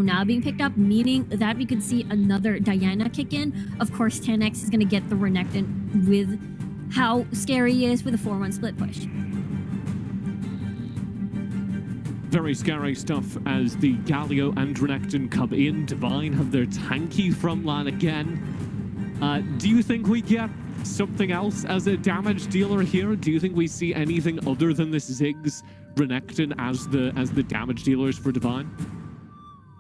now being picked up, meaning that we could see another Diana kick in. Of course, 10X is going to get the Renekton with how scary he is with a 4-1 split push. Very scary stuff as the Galio and Renekton come in. Divine have their tanky front line again. Do you think we get something else as a damage dealer here? Do you think we see anything other than this Ziggs Renekton as the damage dealers for Divine?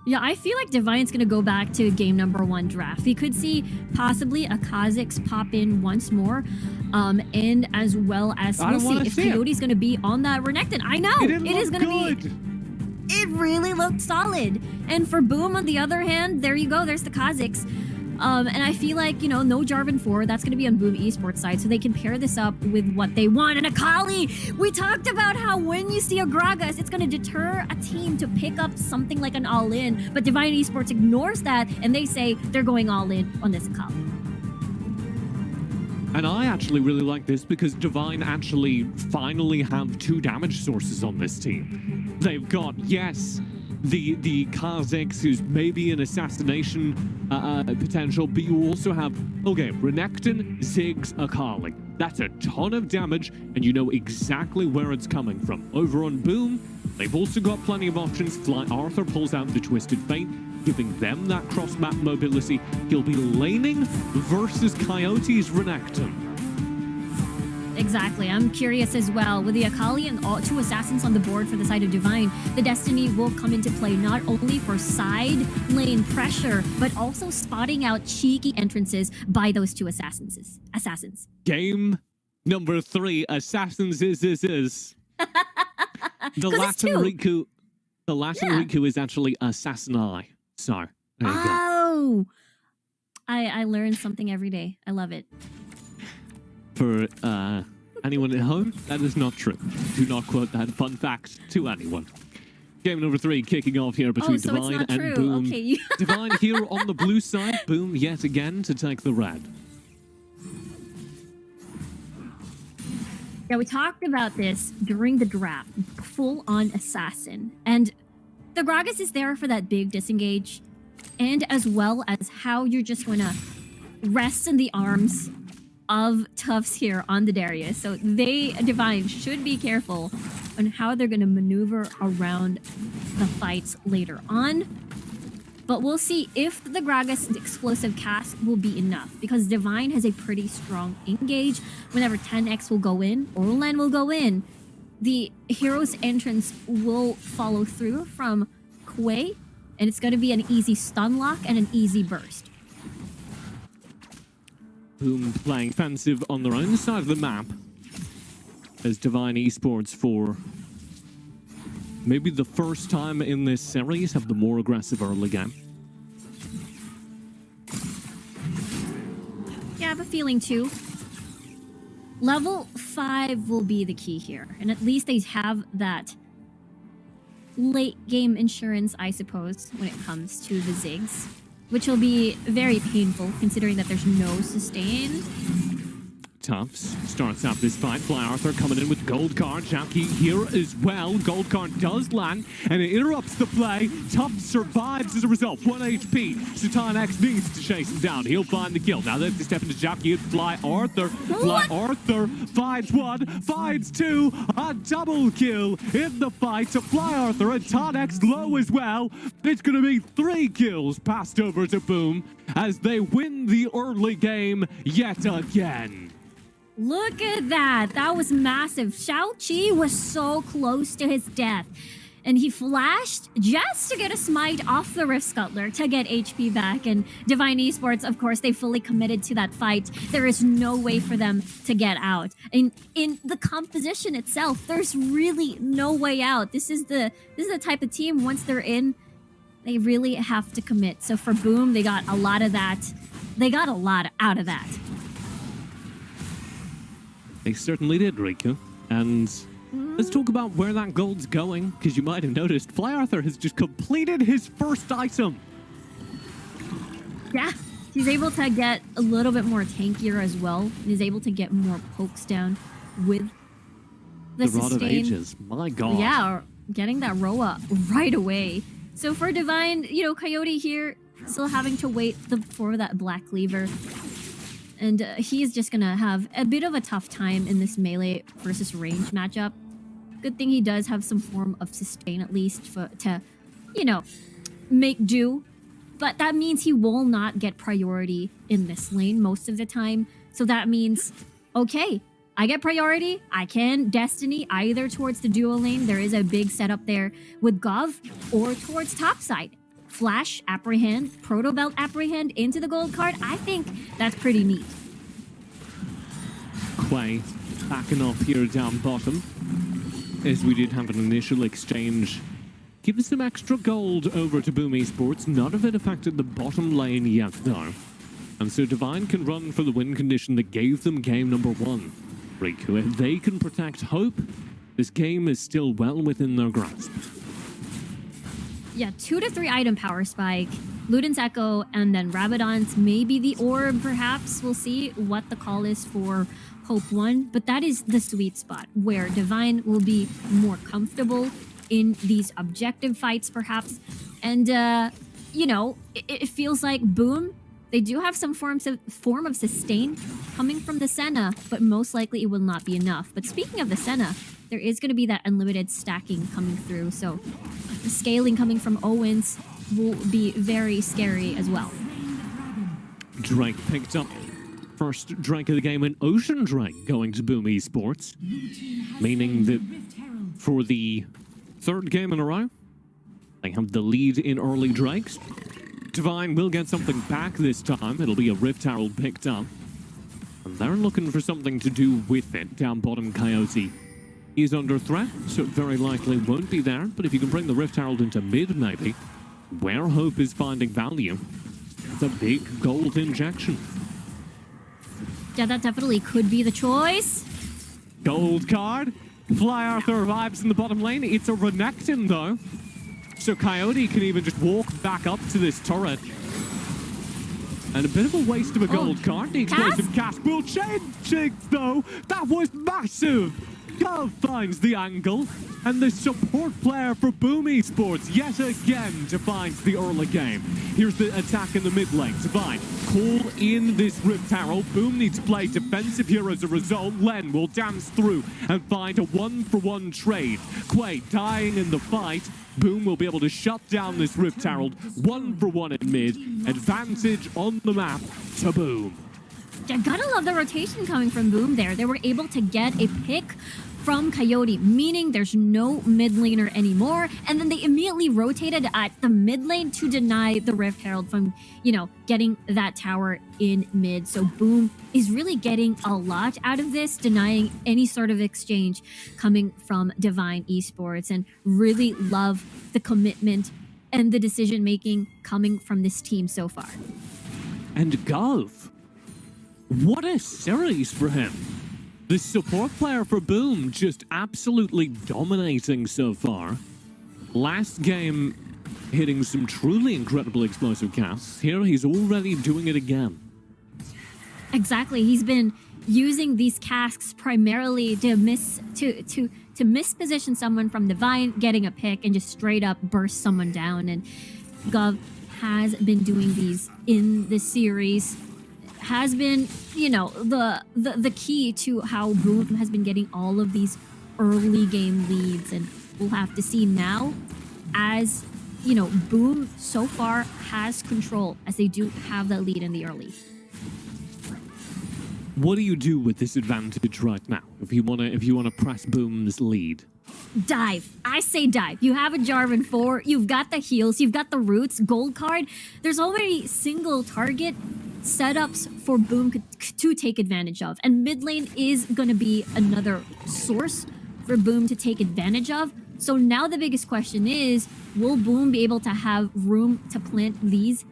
Yeah, I feel like Divine's going to go back to game number 1 draft. We could see possibly a Kha'Zix pop in once more. And as well as we'll see if Coyote's going to be on that Renekton. I know! It is going to be... It really looked solid. And for Boom, on the other hand, there you go. There's the Kha'Zix. And I feel like, you know, no Jarvan 4. That's going to be on Boom Esports side. So they can pair this up with what they want. And Akali, we talked about how when you see a Gragas, it's going to deter a team to pick up something like an all-in. But Divine Esports ignores that. And they say they're going all-in on this Akali. And I actually really like this because Divine actually finally have 2 damage sources on this team. They've got, yes, the Kha'Zix, who's maybe an assassination potential, but you also have, okay, Renekton, Ziggs, Akali. That's a ton of damage, and you know exactly where it's coming from. Over on Boom, they've also got plenty of options. Fly Arthur pulls out the Twisted Fate, giving them that cross-map mobility. He'll be laning versus Coyote's Renekton. Exactly. I'm curious as well. With the Akali and 2 assassins on the board for the side of Divine, the Destiny will come into play not only for side lane pressure, but also spotting out cheeky entrances by those 2 assassins. Game number 3, Assassins is. The Latin Riku. The Latin Riku is actually Assassinai. So, there you go. I learn something every day. I love it. For anyone at home, that is not true. Do not quote that fun fact to anyone. Game number 3 kicking off here between Divine and Boom. Okay. Divine here on the blue side. Boom yet again to take the red. Yeah, we talked about this during the draft. Full-on assassin. And the Gragas is there for that big disengage. And as well as how you're just going to rest in the arms of Tufts here on the Darius. So Divine should be careful on how they're going to maneuver around the fights later on. But we'll see if the Gragas explosive cast will be enough, because Divine has a pretty strong engage. Whenever 10X will go in, or Len will go in, the hero's entrance will follow through from Kuei, and it's going to be an easy stun lock and an easy burst. Boom playing offensive on their own side of the map as Divine Esports, for maybe the first time in this series, have the more aggressive early game. Yeah, I have a feeling too. Level 5 will be the key here, and at least they have that late game insurance, I suppose, when it comes to the Ziggs, which will be very painful considering that there's no sustained. Tufts starts up this fight. Fly Arthur coming in with Gold Card. Jackie here as well. Gold Card does land, and it interrupts the play. Tufts survives as a result. 1 HP. Satan X needs to chase him down. He'll find the kill. Now they have to step into Jackie and Fly Arthur. Fly Arthur finds 1, finds 2. A double kill in the fight to Fly Arthur, and Tan X low as well. It's going to be 3 kills passed over to Boom as they win the early game yet again. Look at that. That was massive. Shao-Chi was so close to his death. And he flashed just to get a smite off the Rift Scuttler to get HP back. And Divine Esports, of course, they fully committed to that fight. There is no way for them to get out. And in the composition itself, there's really no way out. This is the type of team, once they're in, they really have to commit. So for Boom, they got a lot of that. They got a lot out of that. They certainly did, Riku. And let's talk about where that gold's going, because you might have noticed Fly Arthur has just completed his first item. Yeah, he's able to get a little bit more tankier as well. He's able to get more pokes down with the Rod of Ages. My God. Yeah, getting that Roa right away. So for Divine, you know, Coyote here still having to wait for that black cleaver. And he's just gonna have a bit of a tough time in this melee versus range matchup. Good thing he does have some form of sustain at least to, you know, make do. But that means he will not get priority in this lane most of the time. So that means, okay, I get priority. I can Destiny either towards the duo lane. There is a big setup there with Gov, or towards topside. Flash, Apprehend, Proto Belt Apprehend into the gold card. I think that's pretty neat. Quay backing off here down bottom, as we did have an initial exchange. Give us some extra gold over to Boom Esports. None of it affected the bottom lane yet, though. And so Divine can run for the win condition that gave them game number 1. Riku, if they can protect Hope, this game is still well within their grasp. Yeah, 2 to 3 item power spike, Luden's Echo, and then Rabadon's, maybe the Orb, perhaps. We'll see what the call is for Hope 1, but that is the sweet spot where Divine will be more comfortable in these objective fights, perhaps. And, you know, it feels like Boom, they do have some form of sustain coming from the Senna, but most likely it will not be enough. But speaking of the Senna, there is going to be that unlimited stacking coming through, so the scaling coming from Owens will be very scary as well. Drake picked up first Drake of the game, and Ocean Drake going to Boom Esports, meaning that for the 3rd game in a row, they have the lead in early Drakes. Divine will get something back this time. It'll be a Rift Herald picked up. And they're looking for something to do with it. Down bottom, Coyote is under threat, so it very likely won't be there. But if you can bring the Rift Herald into mid, maybe, where Hope is finding value, it's a big gold injection. Yeah, that definitely could be the choice. Gold card. Fly Arthur vibes in the bottom lane. It's a Renekton, though. So Coyote can even just walk back up to this turret. And a bit of a waste of a gold card. The explosive cast will change things, though. That was massive. Gov finds the angle. And the support player for Boom Esports yet again defines the early game. Here's the attack in the mid lane. Divine, call in this Rift Herald. Boom needs to play defensive here as a result. Len will dance through and find a 1-for-1 trade. Quay dying in the fight. Boom will be able to shut down this Rift Herald. 1-for-1 in mid. Advantage on the map to Boom. I gotta love the rotation coming from Boom there. They were able to get a pick from Coyote, meaning there's no mid laner anymore, and then they immediately rotated at the mid lane to deny the Rift Herald from, you know, getting that tower in mid. So Boom is really getting a lot out of this, denying any sort of exchange coming from Divine Esports, and really love the commitment and the decision making coming from this team so far. And Gov, what a series for him. The support player for Boom just absolutely dominating so far. Last game hitting some truly incredible explosive casts. Here he's already doing it again. Exactly. He's been using these casks primarily to misposition someone from Divine, getting a pick, and just straight up burst someone down. And Gov has been doing these in the series. Has been, you know, the key to how Boom has been getting all of these early game leads, and we'll have to see now as, you know, Boom so far has control as they do have that lead in the early. What do you do with this advantage right now if you wanna press Boom's lead? Dive. I say dive. You have a Jarvan 4, you've got the heals, you've got the roots, gold card. There's already single target setups for Boom to take advantage of, and mid lane is going to be another source for Boom to take advantage of. So now the biggest question is, will Boom be able to have room to plant these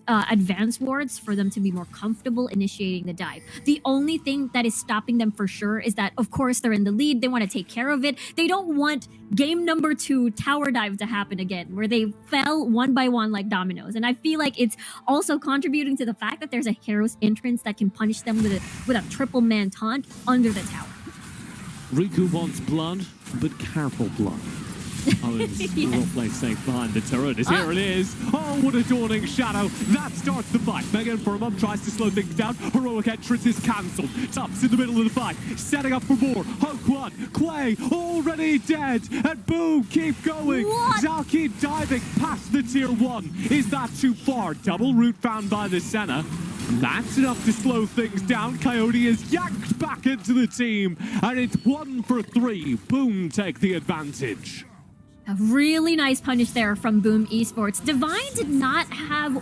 advanced wards for them to be more comfortable initiating the dive? The only thing that is stopping them for sure is that, of course, they're in the lead. They want to take care of it. They don't want game number 2 tower dive to happen again, where they fell one by one like dominoes. And I feel like it's also contributing to the fact that there's a hero's entrance that can punish them with a triple man taunt under the tower. Riku wants blood, but careful blood. Owens Yes. will play safe behind the turret. As here it is. Oh, what a dawning shadow. That starts the fight. Megan Furnham tries to slow things down. Heroic entrance is cancelled. Tufts in the middle of the fight. Setting up for more. Hook one. Clay already dead. And boom, keep going. What? Zalki diving past the tier 1. Is that too far? Double route found by the Senna. That's enough to slow things down. Coyote is yanked back into the team. And it's 1 for 3. Boom, take the advantage. A really nice punish there from Boom Esports. Divine did not have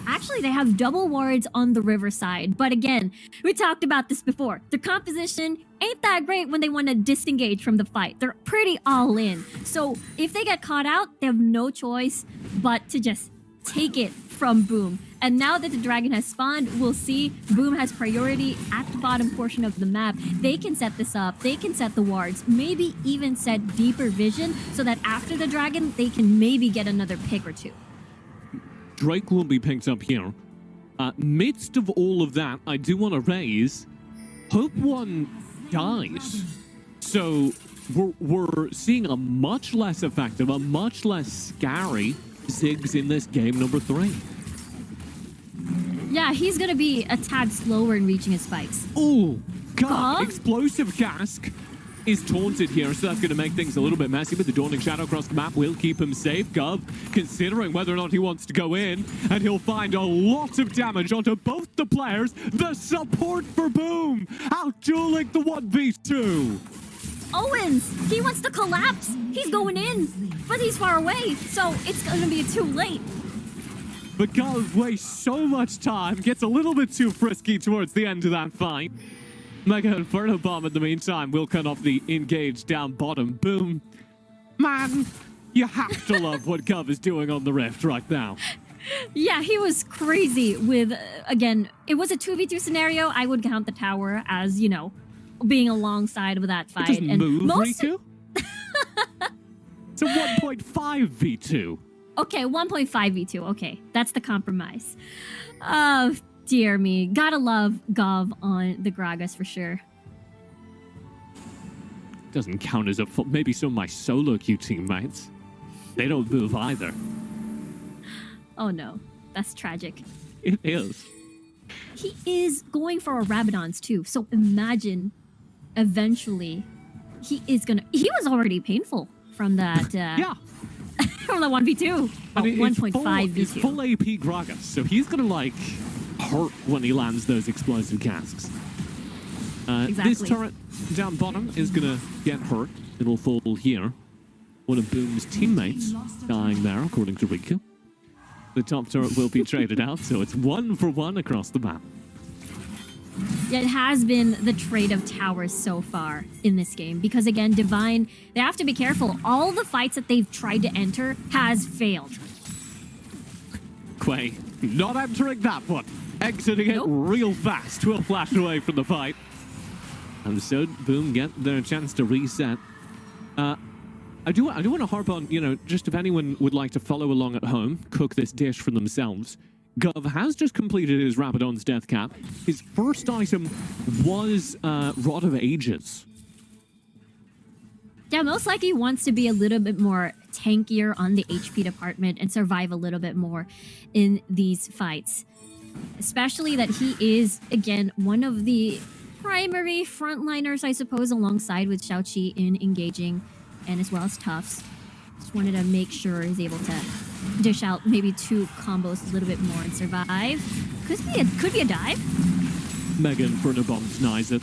actually, they have double wards on the riverside. But again, we talked about this before. Their composition ain't that great when they want to disengage from the fight. They're pretty all in. So if they get caught out, they have no choice but to just take it from Boom. And now that the dragon has spawned, we'll see Boom has priority at the bottom portion of the map. They can set this up. They can set the wards. Maybe even set deeper vision so that after the dragon, they can maybe get another pick or two. Drake will be picked up here. Midst of all of that, I do want to raise Hope 1 dies. So we're seeing a much less effective, a much less scary Ziggs in this game number 3. Yeah, he's going to be a tad slower in reaching his spikes. Oh, God. Gov? Explosive Cask is taunted here, so that's going to make things a little bit messy, but the Dawning Shadow across the map will keep him safe. Gov considering whether or not he wants to go in, and he'll find a lot of damage onto both the players. The support for Boom out-dueling the 1v2. Owens, he wants to collapse. He's going in, but he's far away, so it's going to be too late. But Gov wastes so much time, gets a little bit too frisky towards the end of that fight. Mega Inferno Bomb in the meantime will cut off the engage down bottom. Boom. Man, you have to love what Gov is doing on the Rift right now. Yeah, he was crazy with, again, it was a 2v2 scenario. I would count the tower as, you know, being alongside with that fight. It doesn't move V2? It's a 1.5 V2. Okay, 1.5 v2. Okay, that's the compromise. Oh, dear me. Gotta love Gov on the Gragas for sure. Doesn't count as a full... Maybe some of my solo queue teammates. They don't move either. Oh no, that's tragic. It is. He is going for a Rabadons too, so imagine eventually he is gonna... He was already painful from that... Yeah. From the 1v2. I mean, 1.5 v2. It's full AP Gragas, so he's gonna like hurt when he lands those explosive casks. Exactly. This turret down bottom is gonna get hurt. It'll fall here. One of Boom's teammates dying there, according to Riku. The top turret will be traded out, so it's 1 for 1 across the map. Yeah, it has been the trade of towers so far in this game. Because again, Divine, they have to be careful. All the fights that they've tried to enter has failed. Quay, not entering that one. Exiting it real fast. Will flash away from the fight. And so, Boom get their chance to reset. I do want to harp on, you know, just if anyone would like to follow along at home, cook this dish for themselves. Gov has just completed his Rabadon's death cap. His first item was Rod of Ages. Yeah, most likely wants to be a little bit more tankier on the HP department and survive a little bit more in these fights. Especially that he is, again, one of the primary frontliners, I suppose, alongside with Xiaoqi in engaging, and as well as Tufts. Just wanted to make sure he's able to dish out maybe 2 combos a little bit more and survive. Could be a dive. Megan Inferno Bomb denies it.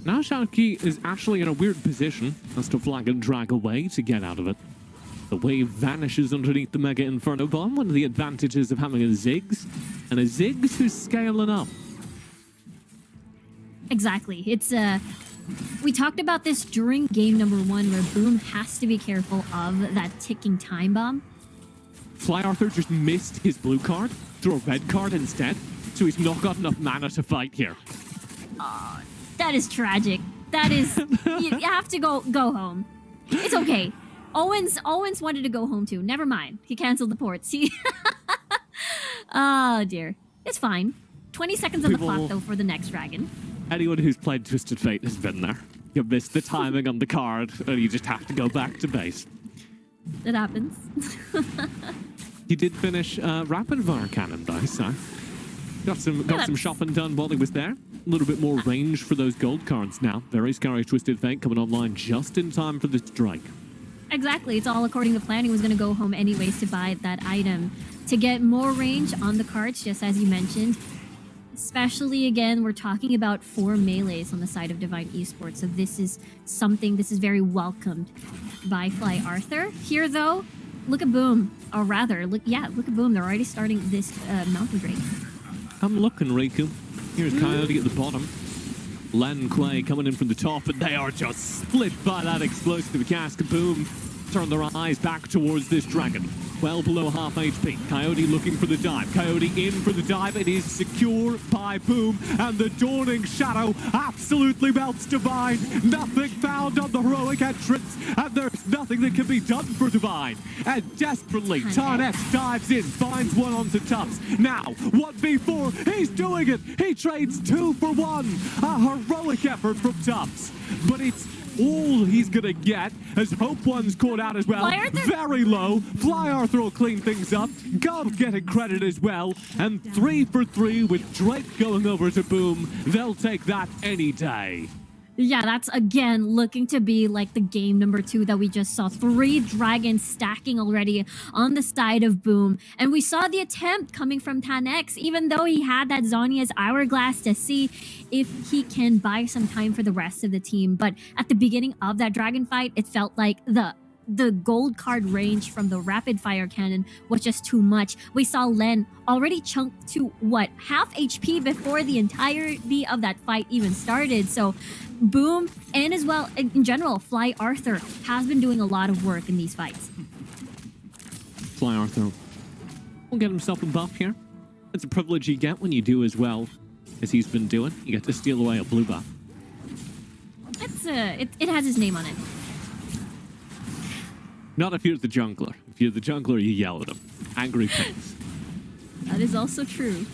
Now Xiaoqi is actually in a weird position as to flag and drag away to get out of it. The wave vanishes underneath the Mega Inferno Bomb, one of the advantages of having a Ziggs, and a Ziggs who's scaling up. Exactly. It's we talked about this during game number 1 where Boom has to be careful of that ticking time bomb. Fly Arthur just missed his blue card, threw a red card instead, so he's not got enough mana to fight here. That is tragic. That is... you have to go home. It's okay. Owens wanted to go home too. Never mind. He canceled the ports. Oh dear. It's fine. 20 seconds on the clock though for the next dragon. Anyone who's played Twisted Fate has been there. You missed the timing on the card, and you just have to go back to base. It happens. He did finish rapid fire cannon though, so got some shopping done while he was there. A little bit more range for those gold cards now. Very scary Twisted Fate coming online just in time for the strike. Exactly. It's all according to plan. He was going to go home anyways to buy that item to get more range on the cards, just as you mentioned. Especially, again, we're talking about 4 melees on the side of Divine Esports. So this is very welcomed by Fly Arthur. Here, though, look at Boom. Or rather, look at Boom. They're already starting this Mountain Drake. I'm looking, Riku. Here's Coyote at the bottom. Len Quay coming in from the top, and they are just split by that explosive cast. Boom. Turn their eyes back towards this dragon. Well below half HP. Coyote looking for the dive. Coyote in for the dive. It is secure by Boom. And the Dawning Shadow absolutely melts Divine. Nothing found on the heroic entrance. And there's nothing that can be done for Divine. And desperately, Tarnex dives in. Finds one onto Tufts. Now, 1v4. He's doing it. He trades 2 for 1. A heroic effort from Tufts. But it's all he's gonna get as Hope One's caught out as well. Very low. Fly Arthur will clean things up. Gov getting credit as well. And 3 for 3 with Drake going over to Boom. They'll take that any day. Yeah, that's again looking to be like the game number 2 that we just saw. 3 dragons stacking already on the side of Boom. And we saw the attempt coming from Tanex, even though he had that Zhonya's hourglass to see if he can buy some time for the rest of the team. But at the beginning of that dragon fight, it felt like the gold card range from the rapid fire cannon was just too much. We saw Len already chunked to what, half HP before the entirety of that fight even started. So Boom, and as well in general, Fly Arthur has been doing a lot of work in these fights. Fly Arthur will get himself a buff here. It's a privilege you get when you do as well as he's been doing. You get to steal away a blue buff. It has his name on it. Not if you're the jungler. If you're the jungler, you yell at him. Angry pings. That is also true.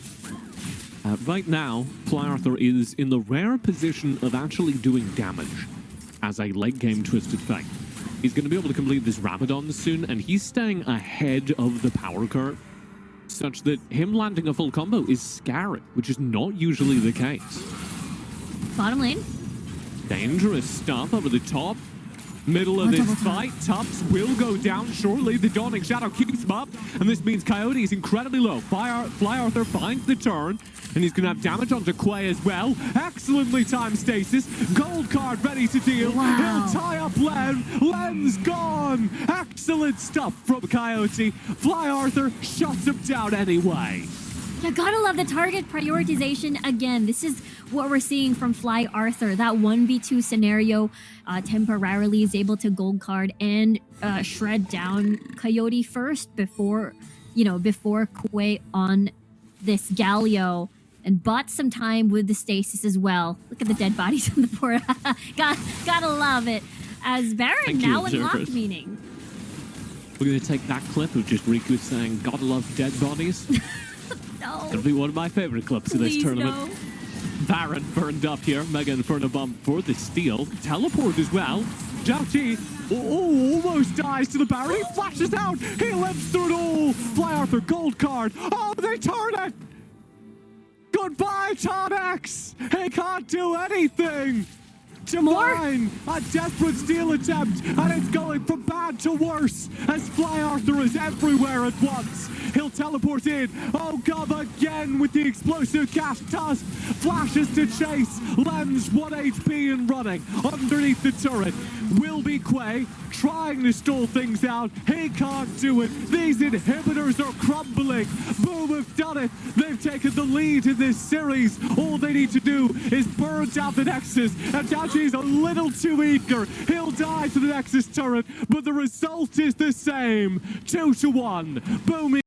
Right now, Fly Arthur is in the rare position of actually doing damage as a late game Twisted Fate. He's going to be able to complete this Rabadon soon, and he's staying ahead of the power curve, such that him landing a full combo is scary, which is not usually the case. Bottom lane. Dangerous stuff over the top. Middle of this fight, Tufts will go down shortly. The Dawning Shadow keeps him up, and this means Coyote is incredibly low. Fly Arthur finds the turn, and he's going to have damage onto Quay as well. Excellently timed stasis. Gold card ready to deal. Wow. He'll tie up Len. Len's gone. Excellent stuff from Coyote. Fly Arthur shuts him down anyway. You gotta love the target prioritization again. This is what we're seeing from Fly Arthur. That 1v2 scenario temporarily is able to gold card and shred down Coyote first before Quay on this Galio, and bought some time with the stasis as well. Look at the dead bodies on the board. Gotta love it. As Baron now unlocked meaning. We're gonna take that clip of just Riku saying, "Gotta love dead bodies." No. It'll be one of my favorite clips of this tournament. No. Baron burned up here. Mega Inferno Bomb for the steal. Teleport as well. Zhao Qi almost dies to the Baron. He flashes out. He lives through it all. Fly Arthur gold card. Oh, they turn it. Goodbye, Tarnex. He can't do anything. Divine, a desperate steal attempt, and it's going from bad to worse as Fly Arthur is everywhere at once. He'll teleport in. Oh, Gov again with the explosive cast. Tusk flashes to chase. Len's 1 HP and running underneath the turret. Will be Quay trying to stall things out. He can't do it. These inhibitors are crumbling. Boom have done it. They've taken the lead in this series. All they need to do is burn down the Nexus, and Tachi's a little too eager. He'll die to the Nexus turret, but the result is the same. 2-1. Boom.